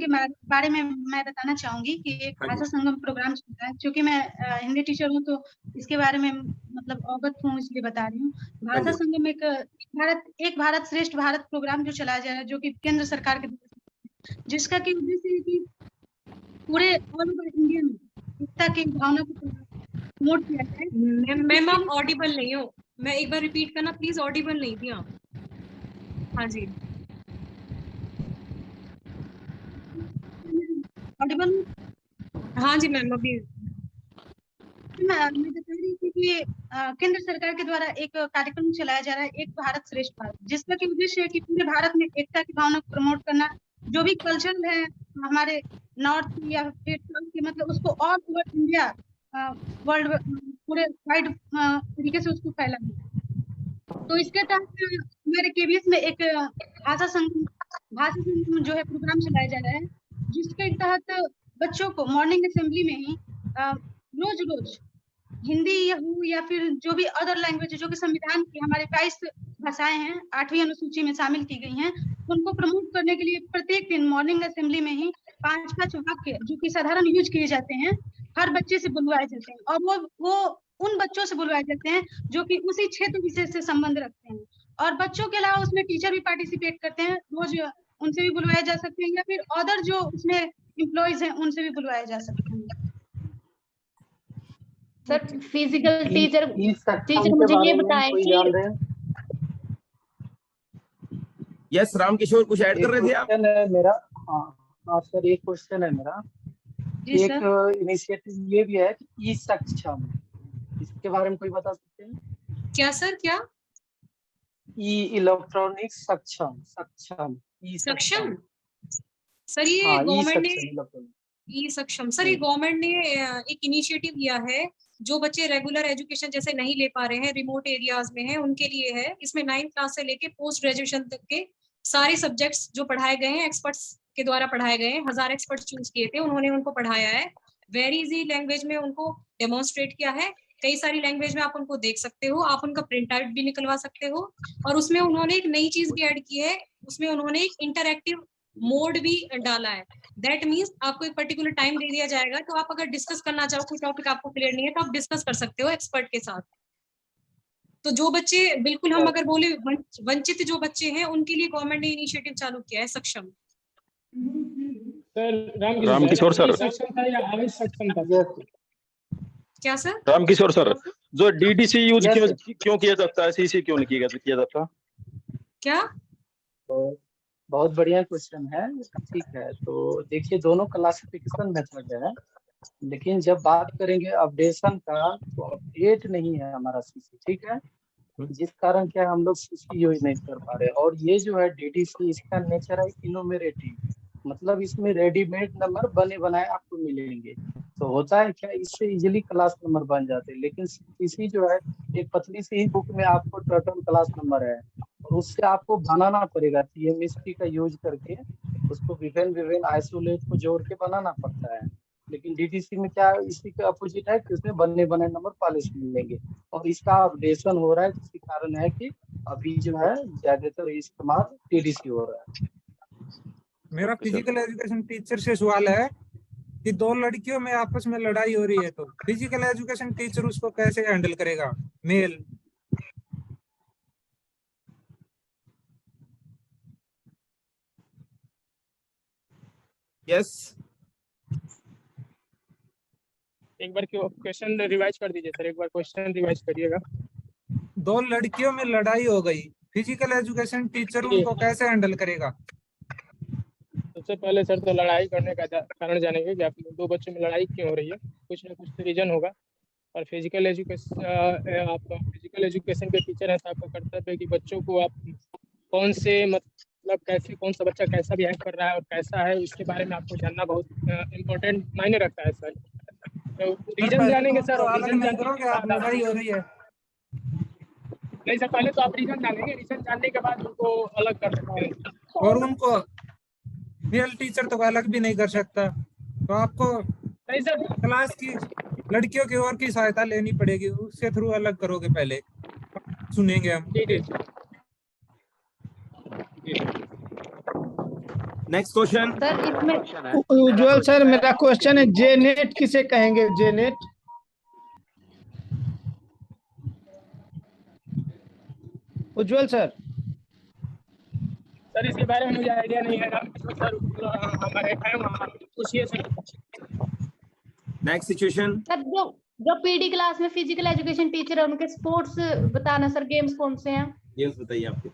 के बारे में मैं बताना चाहूंगी कि एक भाषा संगम प्रोग्राम चलता है। क्योंकि मैं हिंदी टीचर हूँ तो इसके बारे में मतलब अवगत हूँ, इसलिए बता रही हूँ। भाषा संगम एक भारत श्रेष्ठ भारत प्रोग्राम जो चलाया जा रहा है, जो कि केंद्र सरकार के द्वारा, जिसका की उद्देश्य है कि पूरे ऑल ओवर इंडिया में एकता की भावना को प्रमोट किया जाए। मैम आप ऑडिबल नहीं हो, मैं एक बार रिपीट करना प्लीज, ऑडिबल नहीं थी आप। हाँ जी ऑडिबल? हाँ जी मैम अभी मैं बता रही थी कि केंद्र सरकार के द्वारा एक कार्यक्रम चलाया जा रहा है, एक भारत श्रेष्ठ भारत, जिसका की उद्देश्य है कि पूरे भारत में एकता की भावना को प्रमोट करना। जो भी कल्चर है हमारे नॉर्थ या फिर साउथ के, मतलब उसको ऑल ओवर इंडिया वर्ल्ड पूरे वाइड तरीके से उसको फैलाना। तो इसके तहत हमारे केबीएस में एक भाषा संगम जो है प्रोग्राम चलाया जा रहा है, जिसके तहत बच्चों को मॉर्निंग असेंबली में ही रोज रोज हिंदी हो या फिर जो भी अदर लैंग्वेज जो कि संविधान की हमारे 22 भाषाएं हैं, 8वीं अनुसूची में शामिल की गई हैं, उनको प्रमोट करने के लिए प्रत्येक दिन मॉर्निंग असेंबली में ही 5-5 वाक्य जो कि साधारण यूज किए जाते हैं, हर बच्चे से बुलवाए जाते हैं। और वो उन बच्चों से बुलवाए जाते हैं जो कि उसी क्षेत्र विशेष से संबंध रखते हैं। और बच्चों के अलावा उसमें टीचर भी पार्टिसिपेट करते हैं, रोज उनसे भी बुलवाए जा सकते हैं, या फिर अदर जो उसमें एम्प्लॉयज हैं उनसे भी बुलवाए जा सकते हैं। सर फिजिकल टीचर मुझे ये बताएं कि यस रामकिशोर कुछ ऐड कर रहे थे आप? है मेरा। हाँ सर, एक क्वेश्चन है मेरा। एक इनिशिएटिव ये भी है कि ई सक्षम, इसके बारे में कोई बता सकते हैं? क्या सर क्या? ई इलेक्ट्रॉनिक सक्षम सक्षम सर, ये गवर्नमेंट ने ई सक्षम सर, ये गवर्नमेंट ने एक इनिशिएटिव लिया है। जो बच्चे रेगुलर एजुकेशन जैसे नहीं ले पा रहे हैं, रिमोट एरियाज में हैं, उनके लिए है। इसमें 9th क्लास से लेके पोस्ट ग्रेजुएशन तक के सारे सब्जेक्ट्स जो पढ़ाए गए हैं, एक्सपर्ट्स के द्वारा पढ़ाए गए हैं। 1000 एक्सपर्ट्स चूज किए थे, उन्होंने उनको पढ़ाया है। वेरी इजी लैंग्वेज में उनको डेमोन्स्ट्रेट किया है। कई सारी लैंग्वेज में आप उनको देख सकते हो, आप उनका प्रिंट आउट भी निकलवा सकते हो। और उसमें उन्होंने एक नई चीज भी ऐड की है, उसमें उन्होंने एक इंटरैक्टिव मोड भी डाला है। दैट मीन्स आपको एक पर्टिकुलर टाइम दे दिया जाएगा, तो आप अगर डिस्कस करना चाहो, कोई टॉपिक आपको क्लियर नहीं है, तो आप डिस्कस कर सकते हो एक्सपर्ट के साथ। तो जो बच्चे बिल्कुल हम अगर बोले वंचित जो बच्चे हैं, उनके लिए गवर्नमेंट ने इनिशिएटिव चालू किया है सक्षम। रामकिशोर सर, क्या सर? रामकिशोर सर, जो डीडीसी यूज क्यों किया जाता है, सीसी क्यों नहीं किया जाता? क्या? बहुत बढ़िया क्वेश्चन है। ठीक है, तो देखिए दोनों क्लासिफिकेशन मेथड है, लेकिन जब बात करेंगे अपडेशन का, तो अपडेट नहीं है हमारा सीसी, ठीक है, जिस कारण क्या हम लोग सीसी यूज नहीं कर पा रहे। और ये जो है डीडीसी, इसका नेचर है इनोमरेटिव, मतलब इसमें रेडीमेड नंबर बने बनाए आपको मिलेंगे। तो होता है क्या, इससे इजीली क्लास नंबर बन जाते हैं। लेकिन सीसी जो है एक पतली सी ही बुक में आपको टोटल क्लास नंबर है, और उससे आपको बनाना पड़ेगा टीएमएसपी का यूज करके, उसको विभिन्न आइसोलेट को जोड़ के बनाना पड़ता है। लेकिन डीडीसी में क्या, इसी के अपोजिट है कि उसमें बने बने नंबर पहले से मिलेंगे, और इसका अपडेशन हो रहा है, जिसके कारण है कि अभी जो है ज्यादातर इस्तेमाल डीडीसी हो रहा है। मेरा फिजिकल एजुकेशन टीचर से सवाल है कि 2 लड़कियों में आपस में लड़ाई हो रही है, तो फिजिकल एजुकेशन टीचर उसको कैसे हैंडल करेगा? मेल यस, एक बार क्वेश्चन रिवाइज कर दीजिए सर, एक बार क्वेश्चन रिवाइज करिएगा। 2 लड़कियों में लड़ाई हो गई, फिजिकल एजुकेशन टीचर उनको कैसे हैंडल करेगा? सबसे पहले सर तो लड़ाई करने का कारण जानेंगे कि आप 2 बच्चों में लड़ाई क्यों हो रही है। कुछ ना कुछ तो रीजन होगा। और फिजिकल एजुकेशन, आप फिजिकल एजुकेशन के टीचर हैं, तो आपका कर्तव्य है कि बच्चों को आप कौन से मतलब कैसे, कौन सा बच्चा कैसा बिहेव कर रहा है और कैसा है, इसके बारे में आपको जानना बहुत इम्पोर्टेंट मायने रखता है सर। तो रीजन जानेंगे सर, रीजन जानेंगे आप लड़ाई हो रही है। नहीं सर, पहले तो आप रीजन जानेंगे, रीजन जानने के बाद उनको अलग कर सकते हैं। और उनको मेल टीचर तो अलग भी नहीं कर सकता, तो आपको नहीं सर, क्लास की लड़कियों की ओर की सहायता लेनी पड़ेगी, उसके थ्रू अलग करोगे, पहले सुनेंगे हम। जी जी। Next question. सर इसमें उज्जवल सर, मेरा क्वेश्चन है जे नेट किसे कहेंगे? जे नेट उज्जवल सर। सर इसके बारे में मुझे आइडिया नहीं है सर, हमारे है वहाँ पूछिए सर। Next situation. सर जो पीडी क्लास में फिजिकल एजुकेशन टीचर है उनके स्पोर्ट्स बताना सर, गेम्स कौन से हैं? गेम्स बताइए आपके।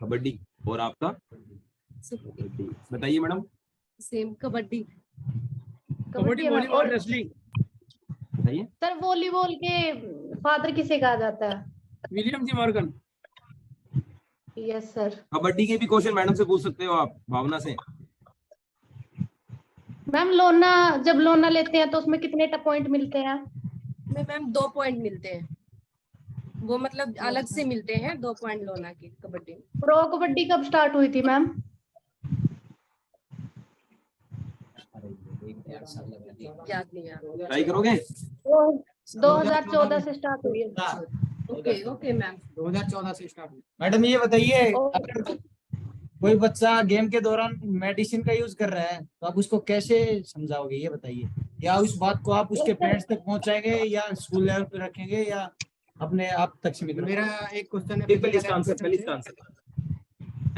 कबड्डी। और आपका? बताइए madam. Same kabaddi. Volleyball, wrestling. बताइए सर वॉलीबॉल के फादर किसे कहा जाता है? विलियम जी मॉर्गन। Yes sir. कबड्डी के भी क्वेश्चन मैडम से पूछ सकते हो आप, भावना से। मैम लोना, जब लोना लेते हैं तो उसमें कितने पॉइंट मिलते हैं? मैम 2 पॉइंट मिलते हैं, वो मतलब अलग से मिलते हैं 2 पॉइंट लोना के कबड्डी में। प्रो कबड्डी कब स्टार्ट हुई थी मैम? याद नहीं आ रहा। ट्राई करोगे? 2014 से स्टार्ट हुई है। Okay ma'am. 2014 से स्टार्ट हुई। मैडम ये बताइए, अगर कोई बच्चा गेम के दौरान मेडिसिन का यूज कर रहा है तो आप उसको कैसे समझाओगे, ये बताइए? या उस बात को आप उसके पेरेंट्स तक पहुंचाएंगे या स्कूल लेवल पे रखेंगे या अपने आप तक सीमित? मेरा एक क्वेश्चन है।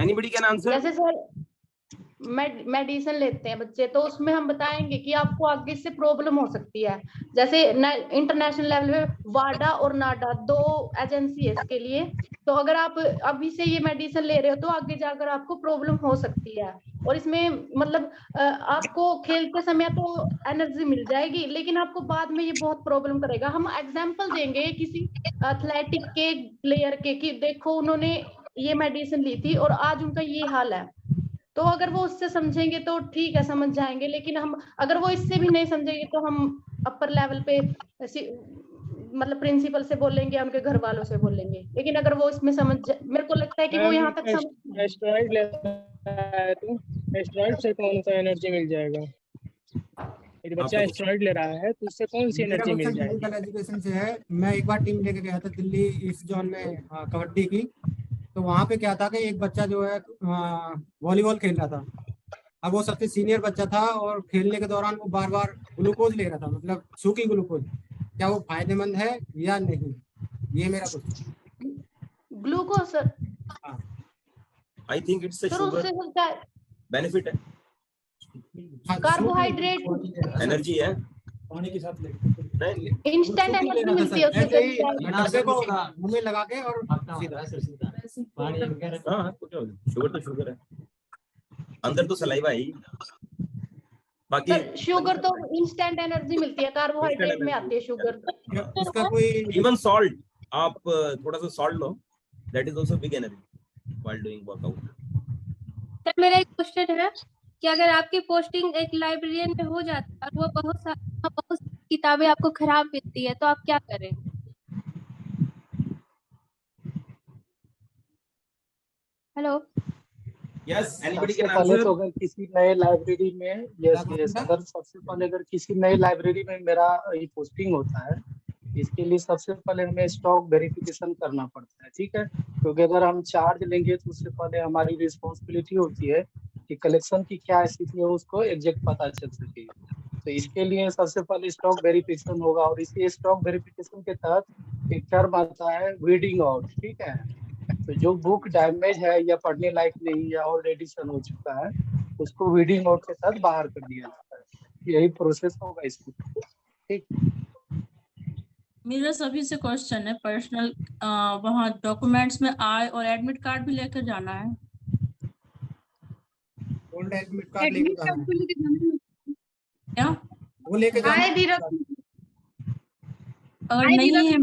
Anybody can answer. जैसे सर मेडिसिन लेते हैं बच्चे, तो उसमें हम बताएंगे कि आपको आगे से प्रॉब्लम हो सकती है। जैसे इंटरनेशनल लेवल पे वाडा और नाडा 2 एजेंसी है इसके लिए, तो अगर आप अभी से ये मेडिसिन ले रहे हो तो आगे जाकर आपको प्रॉब्लम हो सकती है। और इसमें मतलब आपको खेलते समय तो एनर्जी मिल जाएगी, लेकिन आपको बाद में ये बहुत प्रॉब्लम करेगा। हम एग्जाम्पल देंगे किसी एथलेटिक के प्लेयर के कि देखो उन्होंने ये मेडिसिन ली थी और आज उनका ये हाल है। तो अगर वो उससे समझेंगे तो ठीक है, समझ जाएंगे, लेकिन हम अगर वो इससे भी नहीं समझेंगे तो हम अपर लेवल पे मतलब प्रिंसिपल से बोलेंगे या उनके घर वालों से बोलेंगे। लेकिन अगर वो इसमें समझ, मेरे को लगता है कि वो यहाँ तक समझ। एस्टेरॉइड लेता है तो एस्टेरॉइड से कौन सा एनर्जी मिल जाएगा? यदि बच्चा एस्टेरॉइड ले रहा है तो उससे कौन सी एनर्जी मिल जाएगी? फिजिकल एजुकेशन से है। मैं एक बार टीम लेके गया था दिल्ली ईस्ट जोन में कबड्डी की, तो वहाँ पे क्या था कि एक बच्चा जो है वॉलीबॉल खेल रहा था। अब वो सबसे सीनियर बच्चा था और खेलने के दौरान वो बार बार ग्लूकोज ले रहा था, मतलब सूखी ग्लूकोज। क्या वो फायदेमंद है या नहीं, ये मेरा question. Glucose sir, I think it's a sugar benefit है, कार्बोहाइड्रेट एनर्जी है। पानी के साथ इंस्टेंट एनर्जी मिलती है उससे, मुंह में लगा के और शुगर तो शुगर है, अंदर तो सलाइवा है। बाकी शुगर तो इंस्टेंट एनर्जी मिलती है, कार्बोहाइड्रेट में आती है शुगर। इसका कोई इवन सॉल्ट, आप थोड़ा सा salt low, that is also big energy while doing workout. Sir मेरा एक क्वेश्चन है कि अगर आपकी पोस्टिंग एक लाइब्रेरियन में हो जाती है और वो बहुत किताबें आपको खराब मिलती है तो आप क्या करें? हेलो, यस, एनीबॉडी सबसे कैन पहले आंसर। तो अगर किसी नए लाइब्रेरी में अगर सबसे पहले अगर किसी नई लाइब्रेरी में मेरा ये पोस्टिंग होता है, इसके लिए सबसे पहले हमें स्टॉक वेरिफिकेशन करना पड़ता है, ठीक है? क्योंकि अगर हम चार्ज लेंगे तो उससे पहले हमारी रिस्पॉन्सिबिलिटी होती है कि कलेक्शन की क्या स्थिति है उसको एग्जैक्ट पता चल सके। तो इसके लिए सबसे पहले स्टॉक वेरिफिकेशन होगा और इसी स्टॉक वेरिफिकेशन के तहत एक टर्म आता है वीडिंग आउट, ठीक है? तो जो बुक डैमेज है या पढ़ने लायक नहीं या ऑलरेडी सन हो चुका है उसको वीडिंग आउट के साथ बाहर कर दिया जाता है। यही प्रोसेस होगा इसकी, ठीक? मेरा सभी से क्वेश्चन है पर्सनल, वहाँ डॉक्यूमेंट्स में आय और एडमिट कार्ड भी लेकर जाना है? ओल्ड एडमिट कार्ड लेके जाना है क्या? वो लेके जाना है। अगर नहीं है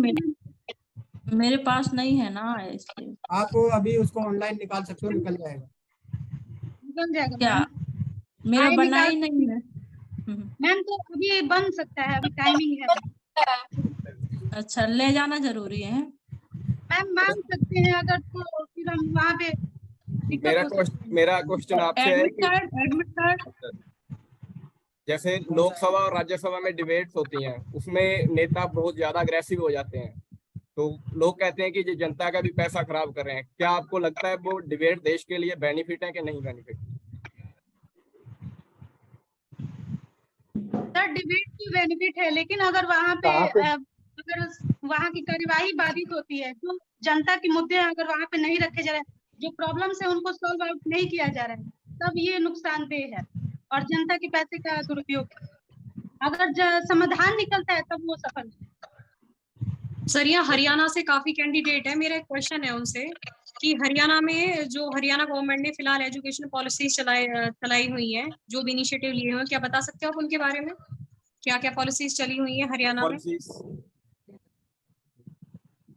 मेरे पास नहीं है ना, इसलिए। आप अभी उसको ऑनलाइन निकाल सकते हो, निकल जाएगा। क्या मेरा बना ही नहीं है मैम, तो अभी बन सकता है, अभी टाइमिंग है। अच्छा, ले जाना जरूरी है मैम, मांग सकते हैं अगर, तो फिर हम वहाँ पे मेरा क्वेश्चन आपसे है कि एडमिट कार्ड जैसे लोकसभा और राज्यसभा में डिबेट्स होती हैं, उसमें नेता बहुत ज्यादा अग्रेसिव हो जाते हैं, तो लोग कहते हैं कि ये जनता का भी पैसा खराब कर रहे हैं। क्या आपको लगता है वो डिबेट देश के लिए बेनिफिट है कि नहीं बेनिफिट? डिबेट की बेनिफिट है, लेकिन अगर वहाँ पे अगर वहाँ की कार्यवाही बाधित होती है, जो जनता के मुद्दे अगर वहाँ पे नहीं रखे जा रहे, जो प्रॉब्लम्स है उनको सॉल्व आउट नहीं किया जा रहा है, तब ये नुकसानदेह है और जनता के पैसे का दुरुपयोग है। अगर समाधान निकलता है तब वो सफल है। सर ये हरियाणा से काफी कैंडिडेट है, मेरा एक क्वेश्चन है उनसे कि हरियाणा में जो हरियाणा गवर्नमेंट ने फिलहाल एजुकेशन पॉलिसी चलाई हुई है, जो भी इनिशिएटिव लिए हुए, क्या बता सकते हो आप उनके बारे में? क्या क्या पॉलिसीज चली हुई है हरियाणा में?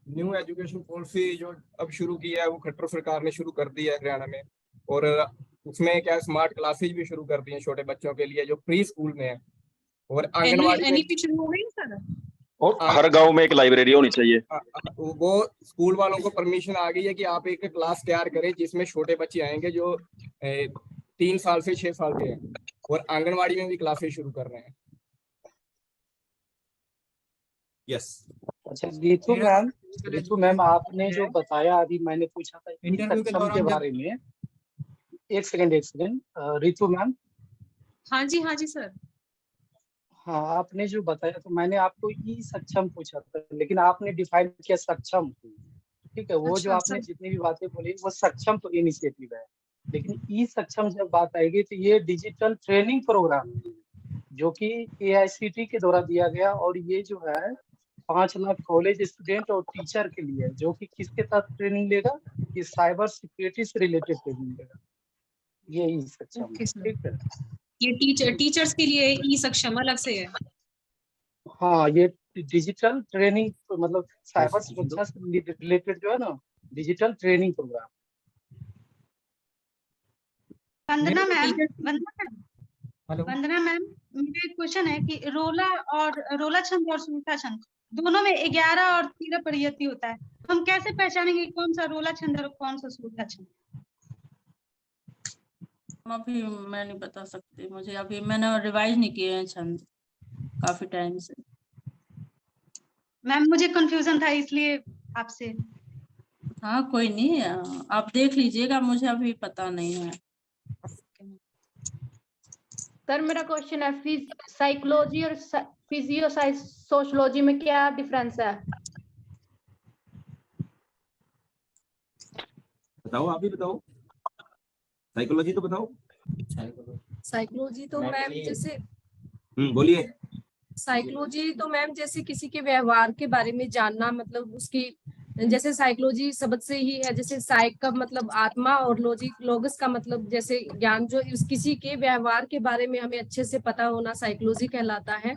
न्यू एजुकेशन पॉलिसी जो अब शुरू की है वो खट्टर सरकार ने शुरू कर दी है हरियाणा में, और उसमें क्या स्मार्ट क्लासेज भी शुरू कर दी है छोटे बच्चों के लिए जो प्री स्कूल में है, और आंगनबाड़ी एनईपी शुरू हो गई सर, और हर गांव में एक लाइब्रेरी होनी चाहिए। वो स्कूल वालों को परमिशन आ गई है कि आप एक क्लास तैयार करें जिसमें छोटे बच्चे आएंगे जो 3 साल से 6 साल के हैं, और आंगनबाड़ी में भी क्लासेस शुरू कर रहे हैं। यस। अच्छा रितु मैम आपने जो बताया अभी मैंने पूछा था सक्षम के बारे में, एक सेकंड रितु मैम। हाँ जी सर। हाँ आपने जो बताया तो मैंने आपको ई सक्षम पूछा था, लेकिन आपने डिफाइन किया सक्षम, ठीक है। वो जो आपने जितनी भी बातें बोली वो सक्षम तो इनिशिएटिव है, लेकिन ई सक्षम जब बात आएगी तो ये डिजिटल ट्रेनिंग प्रोग्राम है जो कि AICTE के द्वारा दिया गया, और ये जो है 5 लाख कॉलेज स्टूडेंट और टीचर के लिए, जो कि किसके साथ ट्रेनिंग लेगा, ये साइबर सिक्योरिटी से रिलेटेड ट्रेनिंग लेगा, ये ई सक्षम, ठीक है। ये टीचर्स के लिए ई सक्षम अलग से है। हाँ ये डिजिटल ट्रेनिंग मतलब साइबर सुरक्षा से रिलेटेड जो है ना, डिजिटल ट्रेनिंग प्रोग्राम। वंदना मैम मेरा एक क्वेश्चन है कि रोला छंद और सूखा छंद दोनों में 11 और 13 परियति होता है, हम कैसे पहचानेंगे कौन सा रोला छंद और कौन सा सूखा छंद? अभी मैं नहीं बता सकती, मुझे अभी मैंने रिवाइज नहीं किए हैं छंद काफी टाइम से। मैम मुझे कंफ्यूजन था इसलिए आपसे। हाँ कोई नहीं, आप देख लीजिएगा, मुझे अभी पता नहीं है। सर मेरा क्वेश्चन है साइकोलॉजी और फिजियो सोशलॉजी में क्या डिफरेंस है? बताओ, आप ही बताओ। साइकोलॉजी तो बताओ। साइकोलॉजी तो मैम जैसे बोलिए। साइकोलॉजी तो मैम जैसे किसी के व्यवहार के बारे में जानना, मतलब उसकी जैसे साइकोलॉजी शब्द से ही है, जैसे साइक का मतलब आत्मा और लोगस का मतलब जैसे ज्ञान, जो किसी के व्यवहार के बारे में हमें अच्छे से पता होना साइकोलॉजी कहलाता है।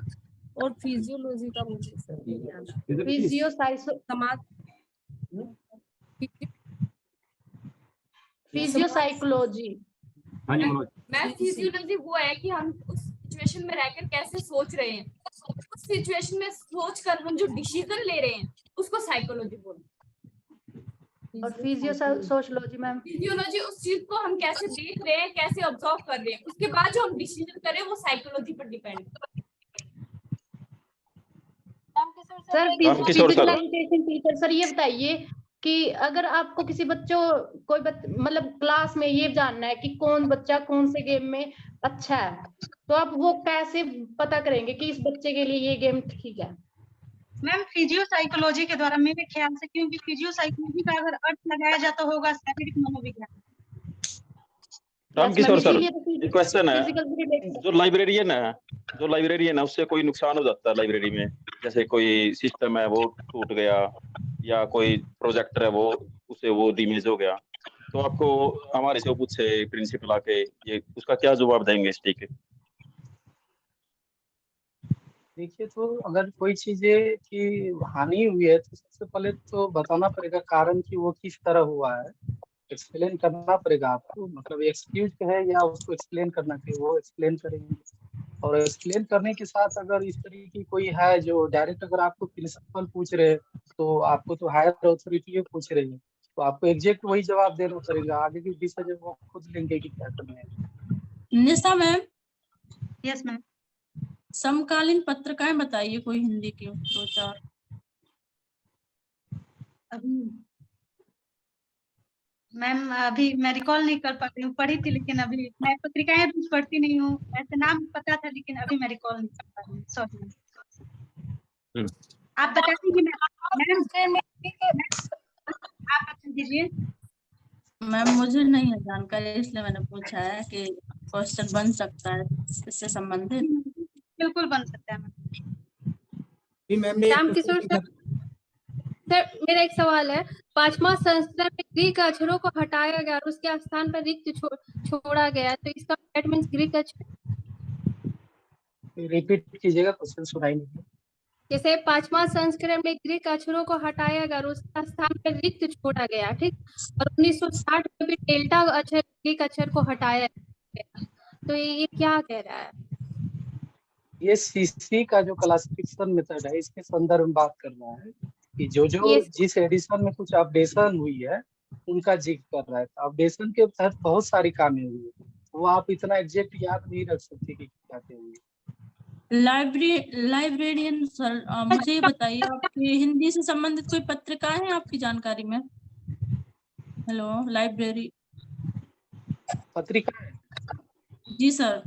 और फिजियोलॉजी का मुझे फिजियो साइकोलॉजी। मैम फिजियोलॉजी वो है कि हम उस सिचुएशन में रहकर कैसे सोच रहे हैं, उस सिचुएशन में सोच कर हम जो डिसीजन ले रहे हैं उसको साइकोलॉजी बोलते हैं। और फिजियो सोशलॉजी मैम, फिजियोलॉजी उस चीज को हम कैसे देख रहे हैं, कैसे ऑब्जर्व कर रहे हैं, उसके बाद जो हम डिसीजन करें वो साइकोलॉजी पर डिपेंड है। Sir physical education teacher sir ये बताइए कि अगर आपको किसी बच्चों मतलब क्लास में ये जानना है कि कौन बच्चा कौन से गेम में अच्छा है, तो आप वो कैसे पता करेंगे कि इस बच्चे के लिए ये गेम ठीक है? मैम फिजियो साइकोलॉजी के द्वारा मेरे ख्याल से, क्योंकि फिजियो साइकोलॉजी का अगर अर्थ लगाया जाता होगा शारीरिक मनोविज्ञान। रामकिशोर सर क्वेश्चन है, जो लाइब्रेरियन है उससे कोई नुकसान हो जाता है लाइब्रेरी में, जैसे कोई सिस्टम है वो टूट गया या कोई प्रोजेक्टर है वो उसे वो डैमेज हो गया, तो आपको हमारे से पूछे प्रिंसिपल आके, ये उसका क्या जवाब देंगे इस ठीक है? देखिए तो अगर कोई चीजें की हानि हुई है तो सबसे पहले तो बताना पड़ेगा कारण कि वो किस तरह हुआ है, एक्सप्लेन करना पड़ेगा आपको, मतलब एक्सक्यूज है या उसको एक्सप्लेन करना चाहिए, वो एक्सप्लेन करेंगे। और एक्सप्लेन करने के साथ अगर इस तरीके की कोई है जो डायरेक्ट अगर आपको प्रिंसिपल पूछ रहे हैं तो आपको तो हायर अथॉरिटी पूछ रही है, तो आपको एग्जैक्ट वही जवाब देना पड़ेगा, आगे की डिसीजन वो खुद लेंगे कि क्या करना है। निशा मैम। Yes ma'am. समकालीन पत्रिकाएं बताइए कोई हिंदी की 2-4। मैम अभी मैं रिकॉल नहीं कर पा रही हूँ, पढ़ी थी लेकिन अभी मैं पत्रिकाएं रोज पढ़ती नहीं हूँ, ऐसे नाम पता था लेकिन अभी मैं रिकॉल नहीं कर पा रही हूँ, सॉरी। आप बता दीजिए मैम, आप बता दीजिए। मैम मुझे नहीं है जानकारी, इसलिए मैंने पूछा है कि क्वेश्चन बन सकता है इससे संबंधित। बिल्कुल बन सकता है मैम। राम किशोर सर, मेरा एक सवाल है। 5वां संस्करण में ग्रीक अक्षरों को हटाया गया और उसके स्थान पर रिक्त छोड़ा गया, तो इसका that means ग्रीक अक्षर। रिपीट कीजिएगा, क्वेश्चन सुनाई नहीं। जैसे 5वां संस्करण में ग्रीक अक्षरों को हटाया गया और उसका स्थान पर रिक्त छोड़ा गया, ठीक, और 1960 में भी डेल्टा अक्षर ग्रीक अक्षर को हटाया गया, तो ये क्या कह रहा है? ये सीसी का जो क्लासिफिकेशन मेथड है, इसके संदर्भ में बात कर रहा है कि जो जिस एडिशन में कुछ अपडेशन हुई है उनका जिक्र कर रहा है। अपडेशन के तहत बहुत सारी कामें हुई है, वो आप इतना एग्जैक्ट याद नहीं रख सकते कि क्या हुई। लाइब्रेरियन सर, मुझे ये बताइए आपकी हिंदी से संबंधित कोई पत्रिका है आपकी जानकारी में? हेलो, लाइब्रेरी पत्रिका? जी सर।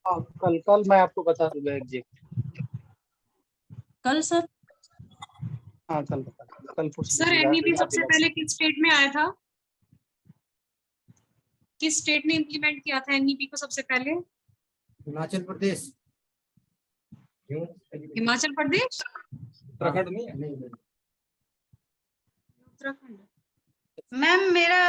कल मैं आपको बता दूंगा एग्जैक्ट। कल सर? हाँ कल बता दूंगा। कल पूछ सर एनईपी सबसे पहले किस स्टेट में आया था? किस स्टेट ने इम्प्लीमेंट किया था एनईपी को सबसे पहले? हिमाचल प्रदेश। हिमाचल प्रदेश? उत्तराखंड नहीं है? उत्तराखंड। मैम मेरा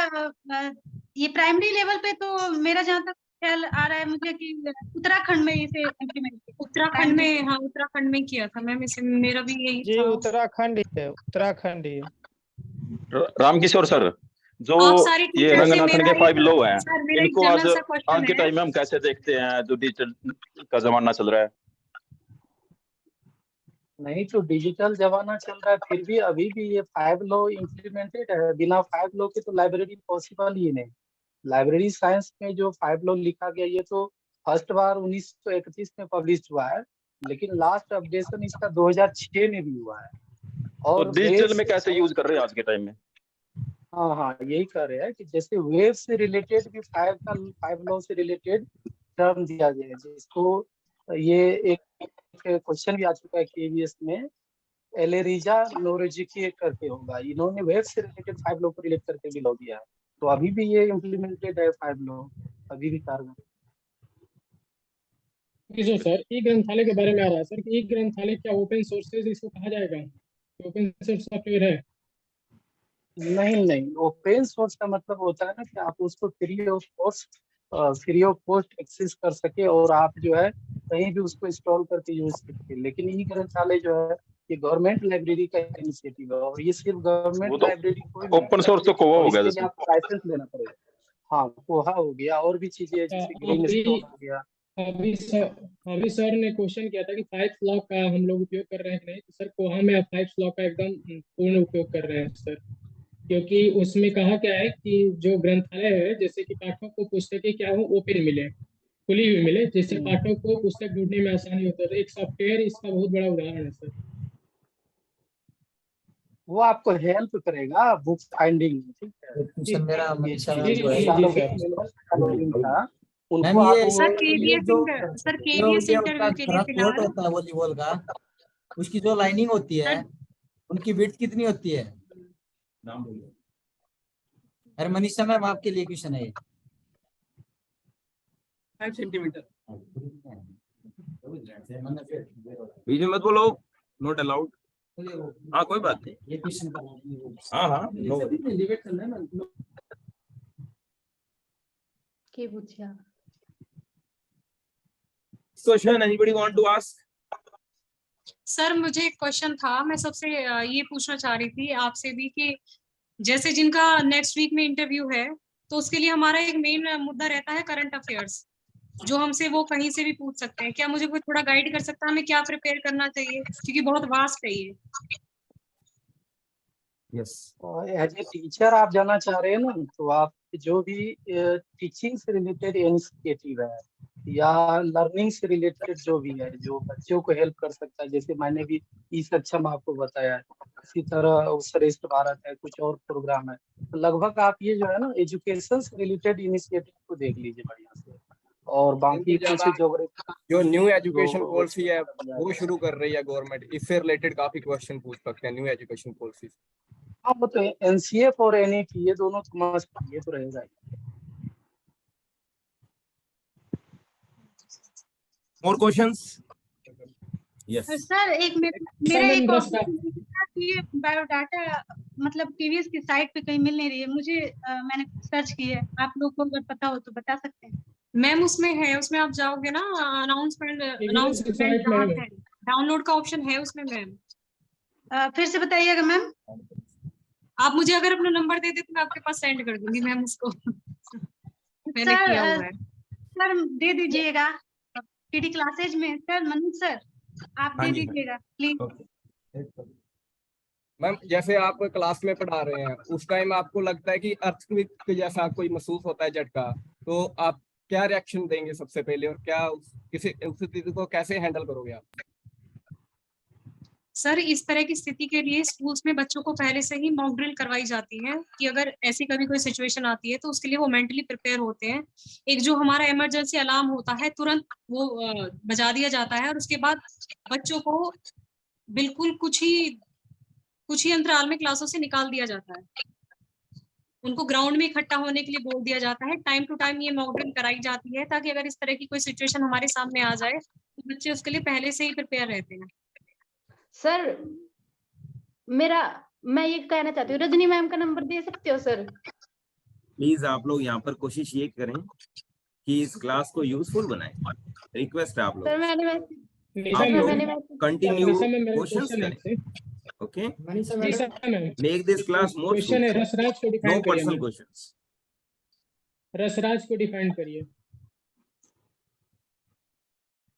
ये प्राइमरी लेवल पे तो मेरा जहाँ तक ख्याल आ रहा है मुझे कि उत्तराखंड में इसे इम्प्लीमेंट किया। उत्तराखंड में, हाँ उत्तराखंड में किया था मैम, इसे मेरा भी यही जी था। उत्तराखंड ही है, उत्तराखंड ही है। रामकिशोर सर, जो ये रंगनाथन के 5 लॉ हैं, इनको आज के टाइम में हम कैसे देखते हैं जो डिजिटल का जमाना चल रहा है? नहीं तो डिजिटल जमाना चल रहा है, फिर भी अभी भी ये 5 लॉ इम्प्लीमेंटेड है। बिना 5 लॉ के तो लाइब्रेरी पॉसिबल ही नहीं। लाइब्रेरी साइंस में जो 5 लॉ लिखा गया, ये तो फर्स्ट बार 1931 में पब्लिश हुआ है, लेकिन लास्ट अपडेशन इसका 2006 में भी हुआ है। और तो डिजिटल में कैसे यूज कर रहे हैं आज के टाइम में? हाँ यही कर रहे हैं कि जैसे वेब से रिलेटेड भी 5 लॉ से रिलेटेड टर्म दिया गया है, जिसको ये एक क्वेश्चन भी आ चुका है केवीएस में, एलेरिजा नोरोजिकी करके होगा, इन्होंने वेब से रिलेटेड 5 लॉ को रिलेट करके भी लॉ दिया है। तो अभी भी ये इम्प्लीमेंटेड है 5 लॉ, अभी भी कारगर। जो सर ई ग्रंथालय के बारे में आ रहा है सर कि ई ग्रंथालय क्या ओपन सोर्सेज इसको कहा जाएगा? ओपन सोर्स सॉफ्टवेयर है? नहीं, ओपन सोर्स का मतलब होता है ना कि आप उसको फ्री ऑफ कॉस्ट एक्सेस कर सके और आप जो है कहीं भी उसको इंस्टॉल करके यूज सकते। लेकिन ई ग्रंथालय जो है ये गवर्नमेंट लाइब्रेरी का इनिशिएटिव है, और ये सिर्फ गवर्नमेंट लाइब्रेरी को ओपन सोर्स तो कोवा हो गया जैसे आपको लाइसेंस लेना पड़ेगा। हाँ कोहा हो गया, और भी चीजें जैसे ग्रीन स्टोन हो गया। अभी सर ने क्वेश्चन किया था कि 5 लॉ का हम लोग उपयोग कर रहे हैं कि नहीं, तो सर कोहा में आप 5 लॉ का एकदम पूर्ण उपयोग कर रहे हैं सर, क्योंकि उसमें कहा क्या है कि जो ग्रंथालय है, जैसे कि पाठक को पुस्तकें क्या हो ओपन मिले, खुली हुई मिले, जिससे पाठक को पुस्तक ढूंढने में आसानी होता है। तो एक सॉफ्टवेयर इसका बहुत बड़ा उदाहरण है सर। वो आपको हेल्प करेगा बुक फाइंडिंग, ठीक है। मेरा मनीषा था मैम, ये सर केवीएस इंटरव्यू के लिए फिलहाल होता है वॉलीबॉल का, उसकी जो लाइनिंग होती है उनकी विड्थ कितनी होती है? अरे मनीषा मैम आपके लिए क्वेश्चन है ये। 5 सेंटीमीटर। बीच में मत बोलो, नॉट अलाउड। हाँ कोई बात नहीं, ये क्वेश्चन हाँ no question anybody want to ask? Sir मुझे एक क्वेश्चन था, मैं सबसे ये पूछना चाह रही थी आपसे भी कि जैसे जिनका नेक्स्ट वीक में इंटरव्यू है, तो उसके लिए हमारा एक मेन मुद्दा रहता है करंट अफेयर्स, जो हमसे वो कहीं से भी पूछ सकते हैं। क्या मुझे कोई थोड़ा गाइड कर सकता है हमें क्या प्रिपेयर करना चाहिए, क्योंकि बहुत वास्ट है ये। यस, एज ए टीचर आप जाना चाह रहे हैं ना, तो आप जो भी टीचिंग से रिलेटेड इनिशिएटिव है या लर्निंग से रिलेटेड जो भी है, जो बच्चों को हेल्प कर सकता है, जैसे मैंने भी ई सक्षम आपको बताया है, इसी तरह श्रेष्ठ भारत है, कुछ और प्रोग्राम है। तो लगभग आप ये जो है ना एजुकेशन से रिलेटेड इनिशिएटिव को देख लीजिए बढ़िया से, और बाकी कुछ ज्योग्राफी जो न्यू एजुकेशन पॉलिसी है वो शुरू कर रही है गवर्नमेंट, इससे रिलेटेड काफी क्वेश्चन पूछ सकते हैं न्यू एजुकेशन पॉलिसी। हाँ, वो तो एनसीएफ और एनईपी ये दोनों मस्ट, ये तो रहेगा ही। More questions? Yes. सर एक मेरा एक ये बायोडाटा मतलब टीवीएस की साइट पे कहीं मिल नहीं रही है मुझे, मैंने सर्च की है, आप लोग को अगर पता हो तो बता सकते हैं। मैम उसमें है, उसमें आप जाओगे ना अनाउंसमेंट डाउनलोड का ऑप्शन है उसमें मैम। फिर से बताइएगा मैम। आप मुझे अगर अपना नंबर दे दे तो मैं आपके पास सेंड कर दूंगी मैम उसको। मैंने किया हुआ है। सर दे दीजिएगा टीडी क्लासेज में। सर मनोज सर आप दे दीजिएगा प्लीज। मैम जैसे आप क्लास में पढ़ा रहे हैं उस टाइम आपको लगता है कि अर्थक्वेक जैसा कोई महसूस होता है झटका, तो आप क्या रिएक्शन देंगे सबसे पहले, और क्या उस स्थिति को कैसे हैंडल करोगे आप? सर इस तरह की स्थिति के लिए स्कूल्स में बच्चों को पहले से ही मॉक ड्रिल करवाई जाती है कि अगर ऐसी कभी कोई सिचुएशन आती है तो उसके लिए वो मेंटली प्रिपेयर होते हैं। एक जो हमारा इमरजेंसी अलार्म होता है तुरंत वो बजा दिया जाता है, और उसके बाद बच्चों को बिल्कुल कुछ ही अंतराल में क्लासों से निकाल दिया जाता है। उनको ग्राउंड में इकट्ठा होने के लिए बोल दिया जाता है। टाइम टू टाइम ये मॉक ड्रिल कराई जाती है ताकि अगर इस तरह की कोई सिचुएशन हमारे सामने आ जाए तो बच्चे उसके लिए पहले से ही प्रिपेयर रहते हैं। सर मैं ये कहना चाहती हूँ, रजनी मैम का नंबर दे सकते हो सर? प्लीज आप लोग यहाँ पर कोशिश ये करें कि इस क्लास को यूजफुल बनाएं। रिक्वेस्ट है आप लोग। सर मैंने कंटिन्यू क्वेश्चंस करें। Okay, make this class more question है रसराज को डिफाइन करिए। Personal questions. रसराज को डिफाइन करिए।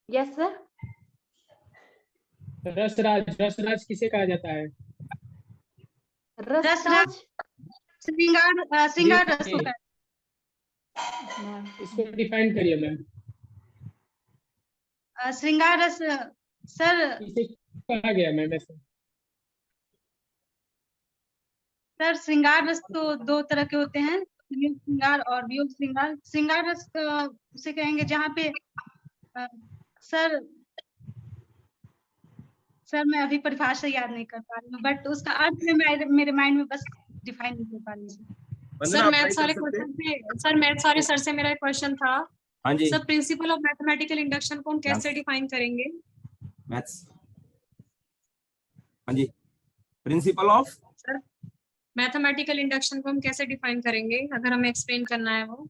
Yes sir. रसराज किसे कहा जाता है? रसराज श्रृंगार रस होता है। इसको डिफाइन करिए मैम। श्रृंगार रस सर इसे कहा गया मैम ऐसे? सर श्रृंगार रस तो दो तरह के होते हैं, श्रृंगार और वियोग श्रृंगार। श्रृंगार रस उसे कहेंगे जहाँ पे सर मैं अभी परिभाषा याद नहीं कर पा रही हूँ, बट उसका अर्थ में मेरे माइंड में बस डिफाइन नहीं कर पा रही हूँ। सर मैथ सारे सर से मेरा एक क्वेश्चन था। हाँ जी sir principle of mathematical induction को हम कैसे डिफाइन करेंगे? मैथ्स। हाँ जी, principle of sir mathematical induction को हम कैसे डिफाइन करेंगे अगर हमें एक्सप्लेन करना है वो?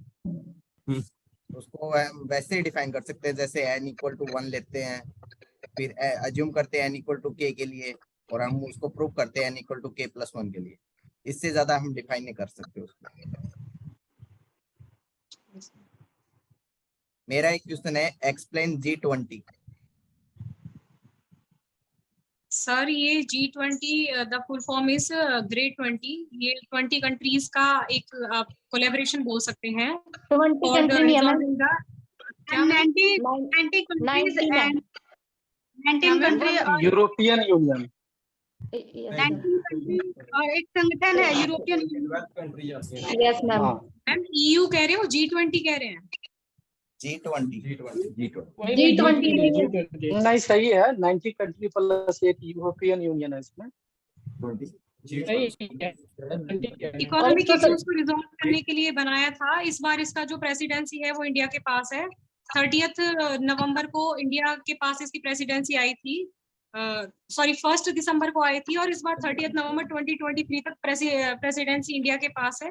उसको वैसे ही डिफाइन कर सकते हैं जैसे n इक्वल टू 1 लेते हैं, फिर अज्यूम करते हैं n इक्वल टू k के लिए, और हम उसको प्रूव करते हैं n equal to k plus 1 के लिए। इससे ज्यादा हम डिफाइन नहीं कर सकते उसको। मेरा एक क्वेश्चन है, एक्सप्लेन G20। सर ये G20 the full form is great 20। ये 20 कंट्रीज का एक आप कोलैबोरेशन बोल सकते हैं। 20 कंट्री नहीं है मैम, 90 कंट्रीज एंड 19 कंट्री और यूरोपियन यूनियन। 19 कंट्री और एक संगठन है European union. Yes ma'am. Ma'am EU कह रहे हो G20 कह रहे हैं? G20 नहीं सही है, 90 कंट्री प्लस एक यूरोपियन यूनियन है इसमें। इकोनॉमिक इश्यूज को रिजॉल्व करने के लिए बनाया था। इस बार इसका जो प्रेसिडेंसी है वो इंडिया के पास है। 30 नवंबर को इंडिया के पास इसकी प्रेसिडेंसी आई थी, सॉरी 1 दिसंबर को आई थी, और इस बार 30 नवंबर 2023 तक प्रेसिडेंसी इंडिया के पास है।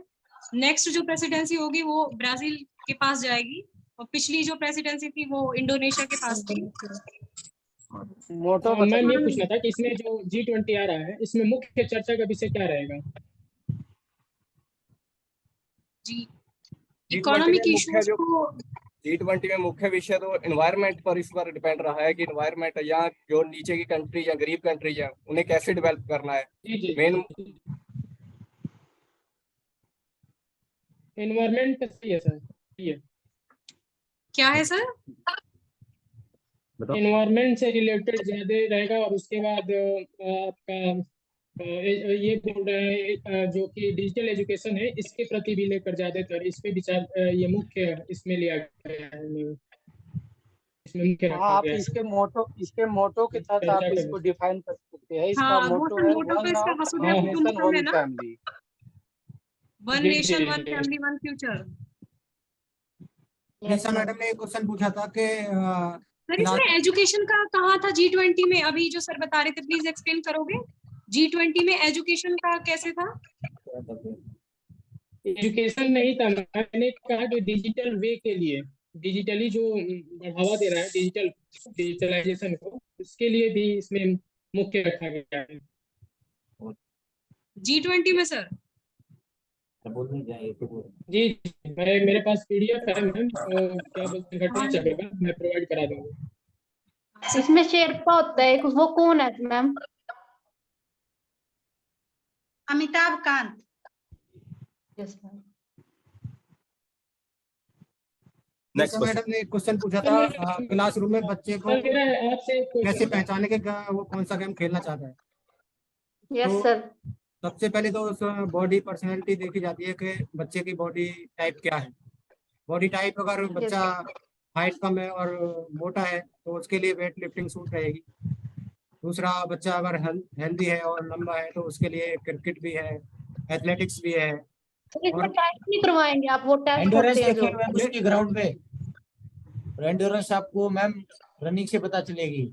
नेक्स्ट जो प्रेसिडेंसी होगी वो ब्राजील के पास जाएगी, और पिछली जो प्रेसिडेंसी थी वो इंडोनेशिया के पास थी। मैम ये पूछना था कि इसमें जो G20 आ रहा है इसमें मुख्य चर्चा का विषय क्या रहेगा? जी इकोनॉमिक इश्यूज को G20 में मुख्य विषय तो एनवायरनमेंट पर इस बार डिपेंड रहा है कि एनवायरनमेंट यहाँ जो नीचे की कंट्री या गरीब कंट्री है उन्हें कैसे डेवलप करना है। मेन एनवायरनमेंट सही है सर, सही है। क्या है सर? एनवायरमेंट से रिलेटेड ज्यादा रहेगा और उसके बाद आपका ये बोल रहे हैं जो कि डिजिटल एजुकेशन है इसके प्रति भी लेकर ज्यादातर इस पे विचार ये मुख्य इसमें लिया गया है, इसमें मुख्य रखा आप गया है। इसके मोटो के तहत आप इसको डिफाइन कर सकते हैं। इसका हाँ, मोटो वो है मोटो तो वन इसका वसुधैव नेशन कुटुंबकम है वन ना, family. One nation one family one future. Nisha madam ने एक क्वेश्चन पूछा था कि सर इसमें एजुकेशन का कहा था G20 में, अभी जो सर बता रहे थे प्लीज एक्सप्लेन करोगे? G20 में एजुकेशन का कैसे था? एजुकेशन नहीं था, मैंने कहा कि डिजिटल वे के लिए डिजिटली जो बढ़ावा दे रहा है डिजिटलाइजेशन को, उसके लिए भी इसमें मुख्य रखा गया है। G20 में सर? जी मेरे पास PDF है मैम, क्या बोलते हैं घटना चलेगा, मैं प्रोवाइड करा दूंगा। इसमें शेरपा होता है, वो कौन है ma'am? Amitabh Kant. Yes ma'am. Nisha madam ने एक क्वेश्चन पूछा था क्लासरूम में बच्चे को कैसे पहचाने के वो कौन सा गेम खेलना चाहता है। Yes sir. सबसे पहले तो उस बॉडी पर्सनैलिटी देखी जाती है कि बच्चे की बॉडी टाइप क्या है। बॉडी टाइप अगर बच्चा हाइट कम है और मोटा है तो उसके लिए वेट लिफ्टिंग सूट रहेगी। दूसरा, बच्चा अगर हेल्दी है और लंबा है तो उसके लिए क्रिकेट भी है, एथलेटिक्स भी है। और टेस्ट नहीं करवाएंगे आप, वो टेस्ट एंड्योरेंस करते हैं देखिए जो मैम उसकी ग्राउंड पे, एंड्योरेंस आपको मैम रनिंग से पता चलेगी,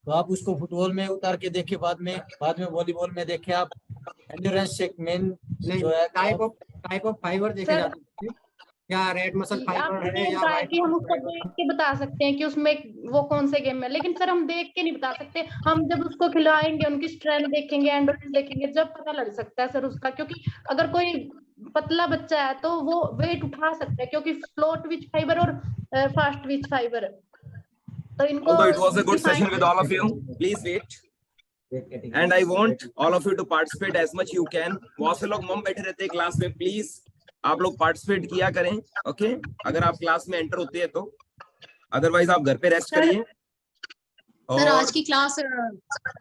तो आप उसको फुटबॉल में उतार के देखिए, बाद में वॉलीबॉल में देखे आप। एंड्योरेंस चेक मेन जो है टाइप ऑफ फाइबर देखे जाते हैं, क्या रेड मसल फाइबर है या वाइट कि हम उसको देख के बता सकते हैं कि उसमें वो कौन से गेम है, लेकिन सर हम देख के नहीं बता सकते। हम जब उसको खिलाएंगे, उनकी स्ट्रेंथ देखेंगे, एंडोरेंस देखेंगे, जब पता लग सकता है सर उसका। क्योंकि अगर कोई पतला बच्चा है तो वो वेट उठा सकता है, क्योंकि स्लो ट्विच फाइबर और फास्ट ट्विच फाइबर, तो इनको Although it was a good session with all of you, please wait. And I want all of you to participate as much you can. बहुत से लोग मम बैठे रहते हैं क्लास में, प्लीज आप लोग पार्टिसिपेट किया करें, ओके? अगर आप क्लास में एंटर होते हैं तो, अदरवाइज आप घर पे रेस्ट करिए। सर आज की क्लास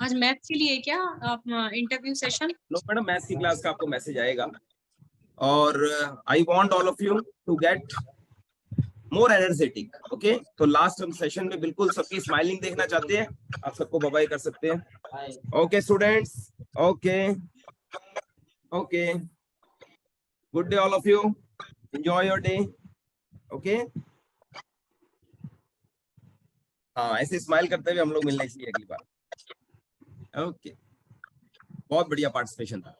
आज मैथ के लिए क्या आप interview session? No madam, maths की क्लास का आपको मैसेज आएगा। और I want all of you to get more energetic, okay? तो लास्ट हम सेशन में बिल्कुल सबकी स्माइलिंग देखना चाहते हैं। आप सबको बाय बाय कर सकते हैं। Okay students, okay okay, good day all of you, enjoy your day, okay? हाँ, ऐसे स्माइल करते हुए हम लोग मिलने चाहिए अगली बार, ओके? बहुत बढ़िया पार्टिसिपेशन था।